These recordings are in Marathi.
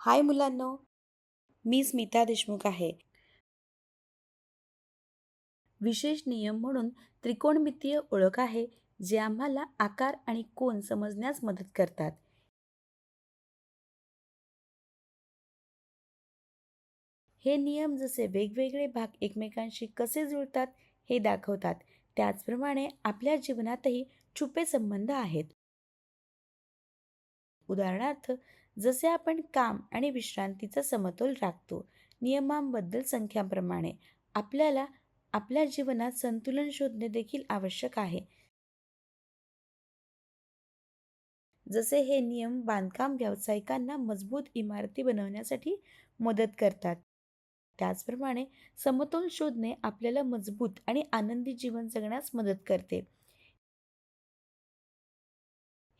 हाय मुलांनो, मी स्मिता देशमुख आहे. विशेष नियम म्हणून त्रिकोणमितीय ओळख आहे, जे आम्हाला आकार आणि कोन समजण्यास मदत करतात. हे नियम जसे वेगवेगळे भाग एकमेकांशी कसे जुळतात हे दाखवतात. त्याचप्रमाणे आपल्या जीवनातही छुपे संबंध आहेत. उदाहरणार्थ, जसे आपण काम आणि विश्रांतीचा समतोल राखतो, नियमांबद्दल संख्यांप्रमाणे आपल्याला आपल्या जीवनात संतुलन शोधणे देखील आवश्यक आहे. जसे हे नियम बांधकाम व्यावसायिकांना मजबूत इमारती बनवण्यासाठी मदत करतात. त्याचप्रमाणे समतोल शोधणे आपल्याला मजबूत आणि आनंदी जीवन जगण्यास मदत करते.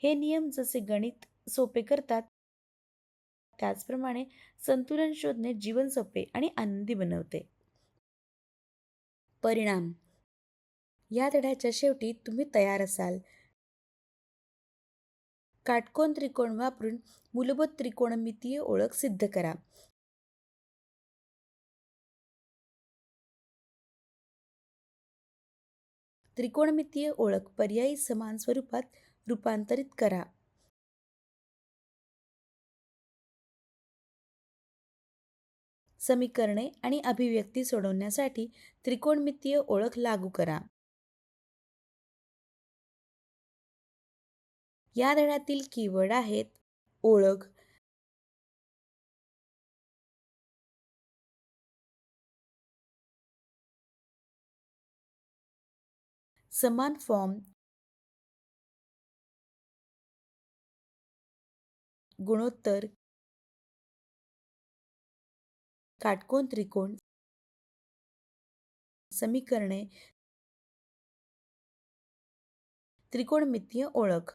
हे नियम जसे गणित सोपे करतात, त्याचप्रमाणे संतुलन शोधणे जीवन सोपे आणि आनंदी बनवते. परिणाम. या धड्याच्या शेवटी तुम्ही तयार असाल. काटकोन त्रिकोण वापरून मूलभूत त्रिकोणमितीय ओळख सिद्ध करा. त्रिकोणमितीय ओळख पर्यायी समान स्वरूपात रूपांतरित करा. समीकरणे आणि अभिव्यक्ती सोडवण्यासाठी त्रिकोणमितीय ओळख लागू करा. या धड्यातील कीवर्ड आहेत ओळख, समान फॉर्म, गुणोत्तर, काटकोन त्रिकोण, समीकरणे, त्रिकोणमितीय ओळख.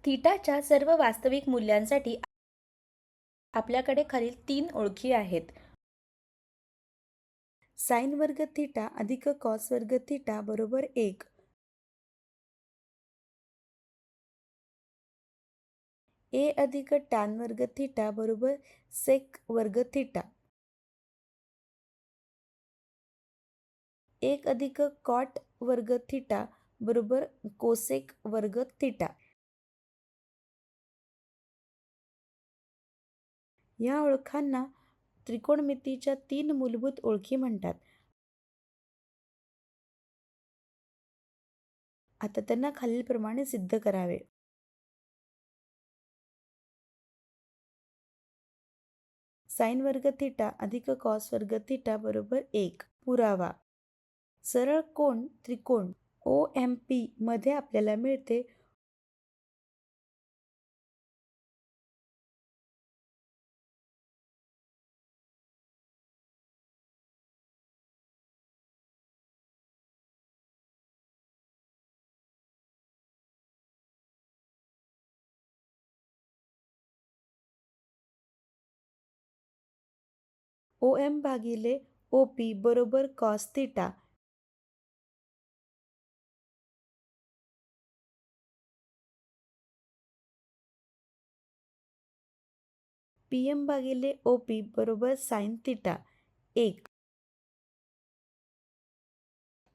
थीटाच्या सर्व वास्तविक मूल्यांसाठी आपल्याकडे खालील 3 ओळखी आहेत. साइन वर्ग थीटा अधिक कॉस वर्ग थीटा बरोबर 1. ए अधिक टॅन वर्ग थीटा बरोबर सेक वर्ग थीटा. 1 अधिक कॉट वर्ग थीटा बरोबर कोसेक वर्ग थीटा. या ओळखांना त्रिकोणमितीच्या 3 मूलभूत ओळखी म्हणतात. आता त्यांना खालीलप्रमाणे सिद्ध करावे. साइन वर्ग थीटा अधिक कॉस वर्ग थीटा बरोबर 1. पुरावा. सरळ कोन त्रिकोण OMP मध्ये आपल्याला मिळते OM भागिले OP बरोबर कॉस थीटा. PM भागिले OP बरोबर साइन थीटा 1.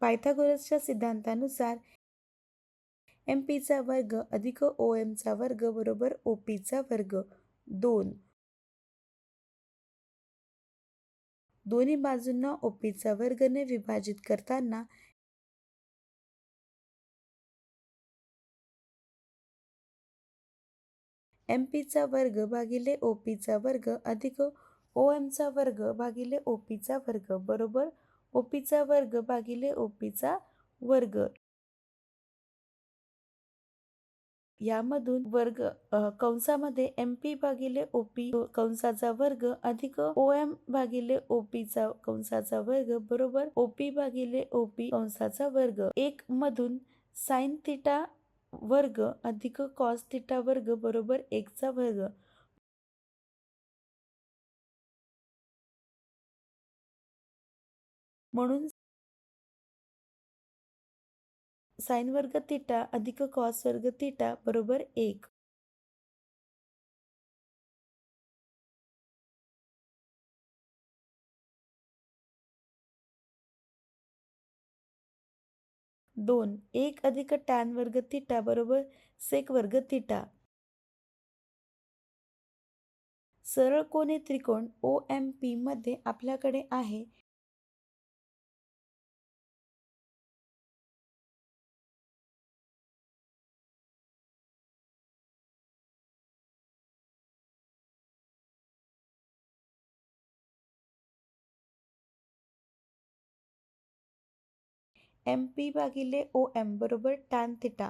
पायथागोरसच्या सिद्धांतानुसार MP चा वर्ग अधिक OM चा वर्ग बरोबर OP चा वर्ग 2. दोन्ही बाजूंना OP चा वर्गने विभाजित करताना MP चा वर्ग भागिले OP चा वर्ग अधिक OM चा वर्ग भागिले OP चा वर्ग बरोबर OP चा वर्ग भागिले OP चा वर्ग. यामधून वर्ग कंसामध्ये MP भागिले OP कंसाचा वर्ग अधिक OM भागिले OP चा कंसाचा वर्ग बरोबर OP भागिले OP कंसाचा वर्ग. 1 मधून साइन थिटा वर्ग अधिक कॉस थिटा वर्ग बरोबर 1 चा वर्ग. म्हणून साइन वर्ग थिटा अधिक कॉस वर्ग थिटा बरोबर 1. 2 1 अधिक टॅन वर्ग थिटा बरोबर सेक वर्ग थिटा. सरळ कोनी त्रिकोण OMP मध्ये आपल्याकडे आहे MP भागिले OM बरोबर टॅन थिटा.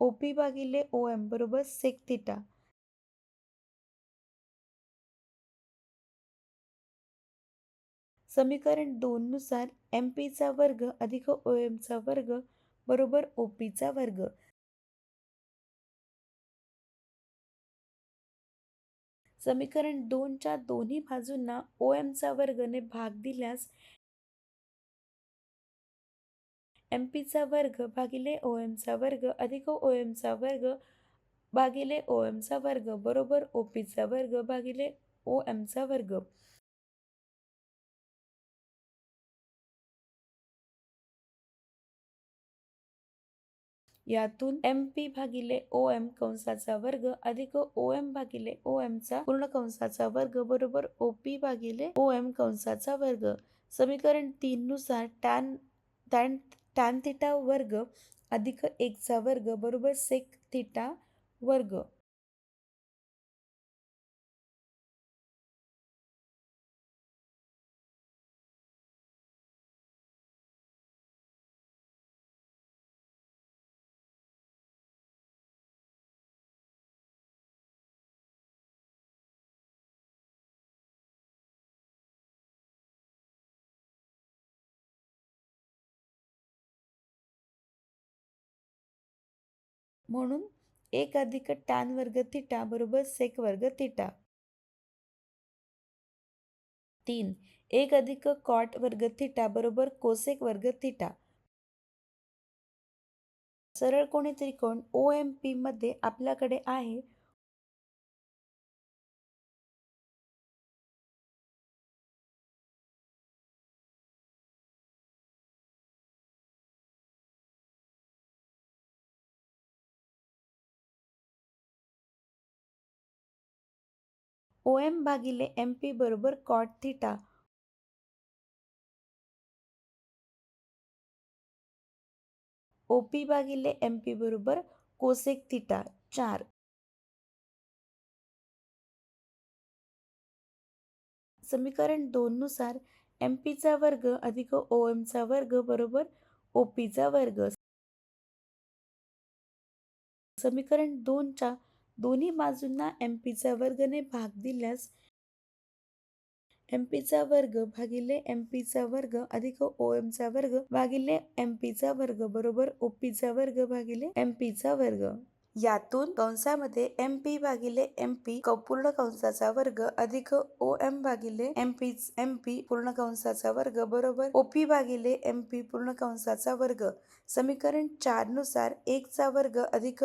OP भागिले OM बरोबर सेक थिटा. समीकरण 2 नुसार MP चा वर्ग अधिक OM चा वर्ग बरोबर OP चा वर्ग. समीकरण 2 च्या दोन्ही बाजूंना OM चा वर्गने भाग दिल्यास MP चा वर्ग भागिले OM चा वर्ग अधिक OM चा वर्ग भागिले OM चा वर्ग बरोबर OP चा वर्ग भागिले OM चा वर्ग. यातून MP भागिले OM कंसाचा वर्ग अधिक OM भागिले OM चा पूर्ण कंसाचा वर्ग बरोबर OP भागिले OM कंसाचा वर्ग. समीकरण 3 नुसार टॅन थिटा वर्ग अधिक 1 चा वर्ग बरोबर सेक थिटा वर्ग. म्हणून 1 अधिक टॅन वर्ग थिटा बरोबर सेक वर्ग थिटा. 3 1 अधिक कॉट वर्ग थिटा बरोबर कोसेक वर्ग थिटा. सरळ कोनी त्रिकोण OMP मध्ये आपल्याकडे आहे OM भागिले MP बरोबर कॉट थिटा. OP भागिले MP बरोबर कोसेक थिटा. 4 समीकरण 2 नुसार MP चा वर्ग अधिक OM चा वर्ग बरोबर OP चा वर्ग. समीकरण 2 च्या दोन्ही बाजूंना MP चा वर्गने भाग दिल्यास MP चा वर्ग भागिले MP चा वर्ग अधिक OM चा वर्ग भागिले MP चा वर्ग बरोबर OP चा वर्ग भागिले MP चा वर्ग. यातून कंसामध्ये MP भागिले MP पूर्ण कंसाचा वर्ग अधिक OM भागिले MP पूर्ण कंसाचा वर्ग बरोबर OP भागिले MP पूर्ण कंसाचा वर्ग. समीकरण 4 नुसार 1 चा वर्ग अधिक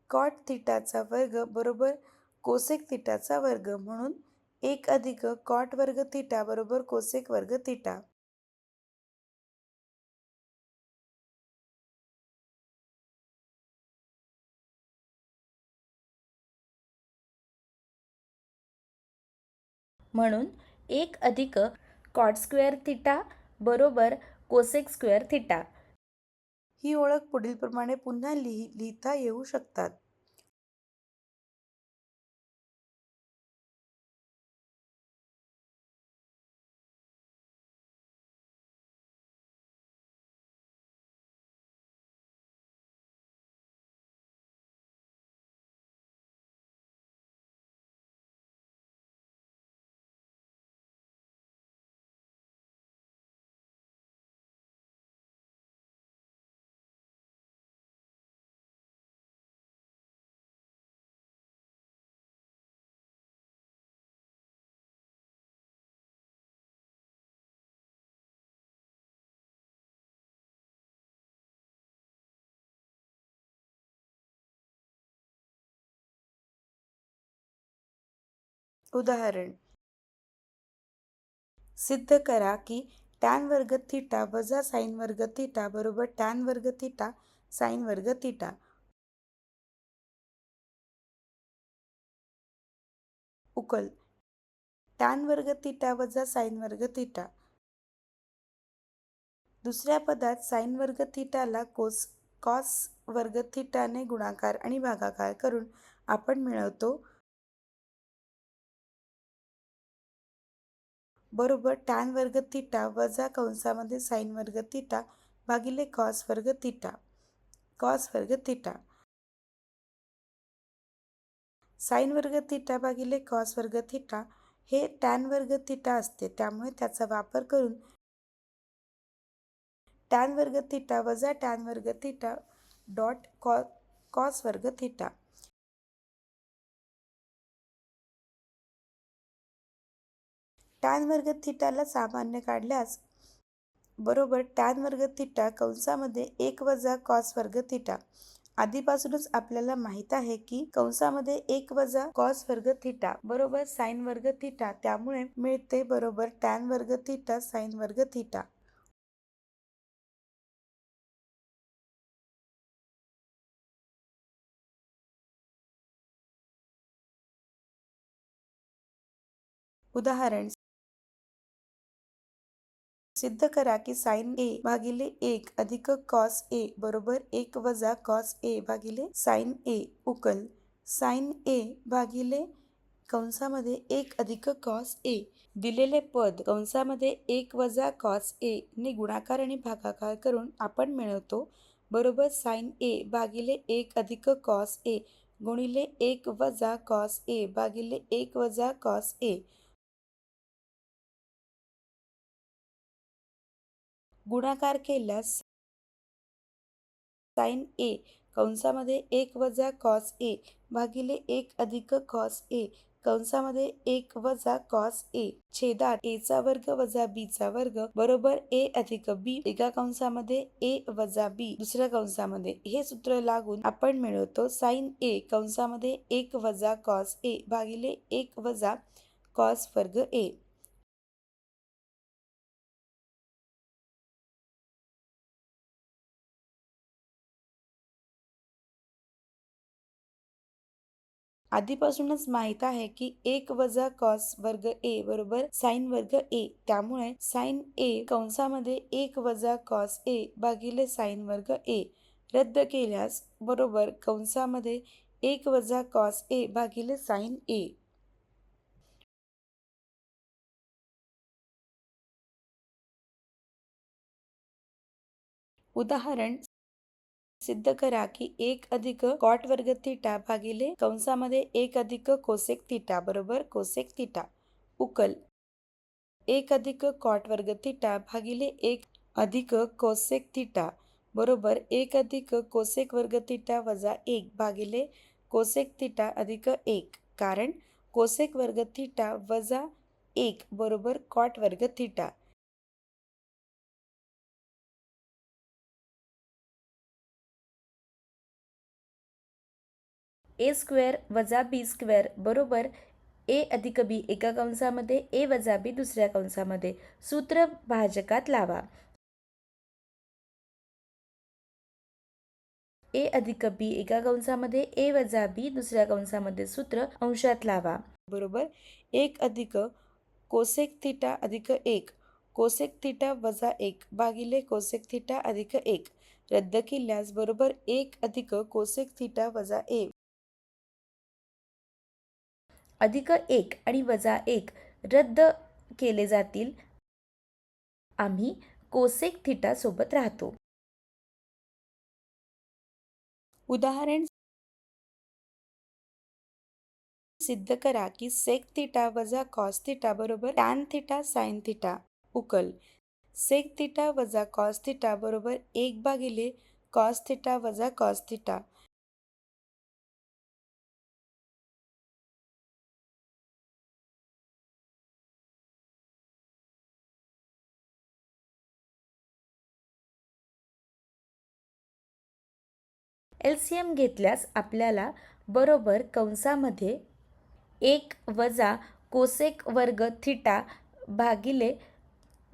कॉट थिटाचा वर्ग बरोबर कोसेक थिटाचा वर्ग. म्हणून 1 अधिक कॉट वर्ग थिटा बरोबर कोसेक वर्ग थिटा. म्हणून 1 अधिक कॉट स्क्वेअर थिटा बरोबर कोसेक स्क्वेअर थिटा. ही ओळख पुढील प्रमाणे पुन्हा लिहिता येऊ शकतात. उदाहरण सिद्ध करा की टॅन वर्ग थिटा वजा साइन वर्ग थिटा बरोबर टॅन वर्ग थिटा साइन वर्ग थिटा. उकल टॅन वर्ग थिटा वजा साइन वर्ग थिटा. दुसऱ्या पदात साइन वर्ग थिटाला कॉस वर्ग थिटाने गुणाकार आणि भागाकार करून आपण मिळवतो बरोबर टॅन वर्ग थिटा वजा कंसामध्ये साइन वर्ग थिटा भागिले कॉस वर्ग थिटा. कॉस वर्ग थिटा. साइन वर्ग थिटा भागिले कॉस वर्ग थिटा हे टॅन वर्ग थिटा असते, त्यामुळे त्याचा वापर करून टॅन वर्ग थिटा वजा टॅन वर्ग थिटा डॉट कॉस वर्ग थिटा. टॅन वर्ग थिटाला सामान्य काढल्यास बरोबर टॅन वर्ग थिटा कंसामध्ये 1 वजा कॉस वर्ग थिटा. आधीपासूनच आपल्याला माहित आहे की कंसामध्ये 1 वजा कॉस वर्ग थिटा बरोबर साइन वर्ग थिटा, त्यामुळे मिळते बरोबर टॅन वर्ग थिटा साइन वर्ग थिटा. उदाहरण सिद्ध करा की साइन ए भागिले 1 अधिक कॉस ए बरोबर 1 वजा कॉस ए भागिले साइन ए. उकल साइन ए भागिले कंसामध्ये 1 अधिक कॉस ए. दिलेले पद कंसामध्ये 1 वजा कॉस ए ने गुणाकार आणि भागाकार करून आपण मिळवतो बरोबर साइन ए भागिले 1 अधिक कॉस ए गुणिले 1 वजा कॉस ए भागिले 1 वजा कॉस ए. गुणाकार केल्यास साइन ए कंसामध्ये 1 वजा कॉस ए भागिले 1 अधिक कॉस ए कंसामध्ये 1 वजा कॉस ए छेदात ए चा वर्ग वजा बी चा वर्ग बरोबर ए अधिक बी एका कंसामध्ये ए वजा बी दुसऱ्या कंसामध्ये. हे सूत्र लागून आपण मिळवतो साइन ए कंसामध्ये 1 वजा कॉस ए भागिले 1 वजा कॉस वर्ग ए. आधीपासूनच माहित आहे की 1 वजा कॉस वर्ग ए बरोबर साइन वर्ग ए, त्यामुळे साइन ए कंसामध्ये 1 वजा कॉस ए भागिले साइन वर्ग ए रद्द केल्यास बरोबर कंसामध्ये 1 वजा कॉस ए भागिले साइन ए. उदाहरण सिद्ध करा की 1 अधिक कॉट वर्ग थिटा भागिले कंसामध्ये 1 अधिक कोसेक थिटा बरोबर कोसेक थिटा. उकल 1 अधिक कॉट वर्ग थिटा भागिले 1 अधिक कोसेक थिटा बरोबर 1 अधिक कोसेक वर्ग थिटा वजा 1 भागिले कोसेक थिटा अधिक 1, कारण कोसेक वर्ग थिटा वजा 1 बरोबर कॉट वर्ग थिटा. ए स्क्वेअर वजा बी स्क्वेअर बरोबर ए अधिक बी एका कंसामध्ये ए वजा बी दुसऱ्या कंसामध्ये. सूत्र भाजकात लावा. ए अधिक बी एका कंसामध्ये ए वजा बी दुसऱ्या कंसामध्ये. सूत्र अंशात लावा बरोबर 1 अधिक कोसेक थिटा अधिक 1 कोसेक थिटा वजा 1 भागिले कोसेक थिटा अधिक 1 रद्द केल्यास बरोबर 1 अधिक कोसेक थिटा वजा 1 अधिक 1 आणि वजा 1 रद्द केले जातील. आम्ही कोसेक थिटा सोबत राहतो. उदाहरण सिद्ध करा की सेक थिटा वजा कॉस थिटा बरोबर टॅन थिटा साइन थिटा. उकल सेक थिटा वजा कॉस थिटा बरोबर 1 भागिले कॉस थिटा वजा कॉस थिटा. एलसीएम घेतल्यास आपल्याला बरोबर कंसामध्ये 1 वजा कोसेक वर्ग थिटा भागिले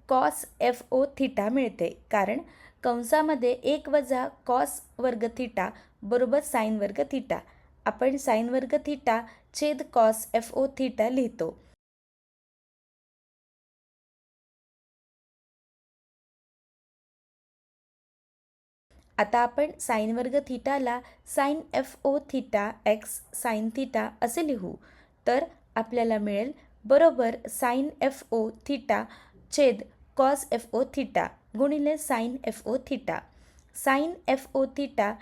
कॉस एफ ओ थिटा मिळते, कारण कंसामध्ये 1 वजा कॉस वर्ग थिटा बरोबर साइन वर्ग थिटा. आपण साइन वर्ग थिटा छेद कॉस एफ ओ थिटा लिहितो. आता आपण साइन वर्ग थिटाला sine F O theta x sine theta असे लिहू. तर आपल्याला मिळेल बरोबर साइन एफ ओ थिटा छेद कॉस एफ ओ थिटा गुणिले sine F O theta. Sine F O theta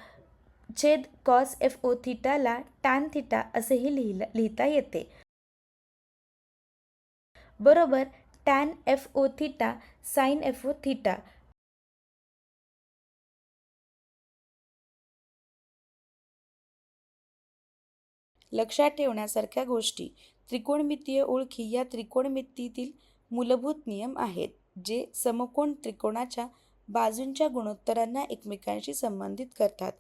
छेद कॉस एफ ओ थिटाला टॅन थिटा असेही लिहिता येते. बरोबर tan F O theta sine F O theta. लक्षात ठेवण्यासारख्या गोष्टी. त्रिकोणमितीय ओळखी या त्रिकोणमितीतील मूलभूत नियम आहेत, जे समकोन त्रिकोणाच्या बाजूंच्या गुणोत्तरांना एकमेकांशी संबंधित करतात.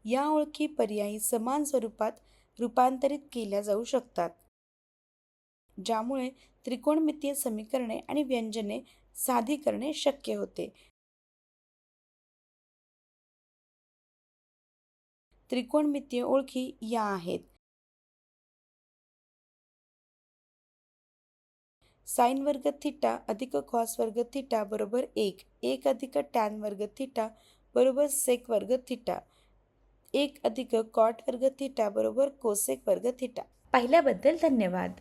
या ओळखी पर्यायी समान स्वरूपात रूपांतरित केल्या जाऊ शकतात, ज्यामुळे त्रिकोणमितीय समीकरणे आणि व्यंजने साधी करणे शक्य होते. त्रिकोणमितीय ओळखी या आहेत. साइन वर्ग थिटा अधिक कॉस वर्ग थिटा बरोबर 1 अधिक टॅन वर्ग थिटा बरोबर सेक वर्ग थिटा, 1 अधिक कॉट वर्ग थिटा बरोबर कोसेक वर्ग थिटा. पाहिल्याबद्दल धन्यवाद.